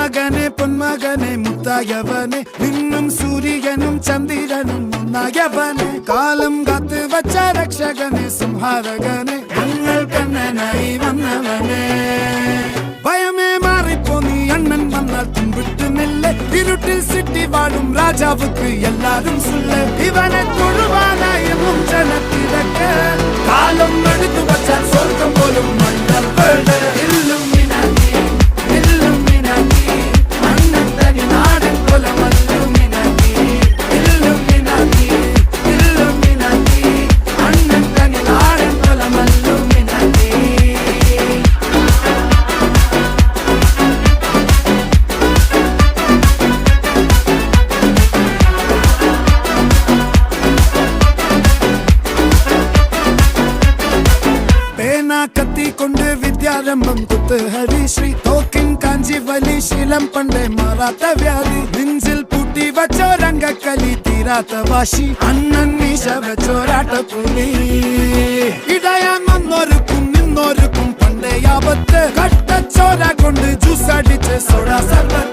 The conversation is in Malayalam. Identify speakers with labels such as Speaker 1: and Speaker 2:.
Speaker 1: മകനെ പൊന്മകനെ മുത്തായവനെ നിന്നും സൂര്യനും ചന്ദ്രനും ഒന്നായവനെ കാലം കാത്ത് വച്ച രക്ഷകനെ സംഹാരകനെ ഞങ്ങൾ കണ്ണനായി വന്നവനെ ഭയമേ മാറിപ്പോ നീ അണ്ണൻ വന്നാൽ തുമ്പിട്ട് നെല്ല് ഇരുട്ടിൽ സിറ്റി വാഴും രാജാവുക്ക് എല്ലാരും സുല്ല് ഇവനെ തൊഴുവാനായി ജനത്തിരക്ക് കാലം എടുത്തു വച്ചാൽ സ്വർഗം പോലും മണ്ണൽ വീട് കത്തി കൊണ്ട് വിദ്യാരംഭം കുത്ത് ഹരിശ്രീ തോക്കിൻ കാഞ്ചി വലി ശീലം പണ്ടേ മാറാത്ത വ്യാധി നെഞ്ചിൽ പൂട്ടി വച്ചോരംഗക്കലി തീരാത്ത വാശി അണ്ണൻ മീശ വെച്ചോരാട്ടപ്പുലി ഇടയാൻ വന്നോർക്കും നിന്നോർക്കും പണ്ടേ ആപത്ത് കട്ടച്ചോര കൊണ്ട് ജ്യൂസ് അടിച്ച് സോഡ സർവ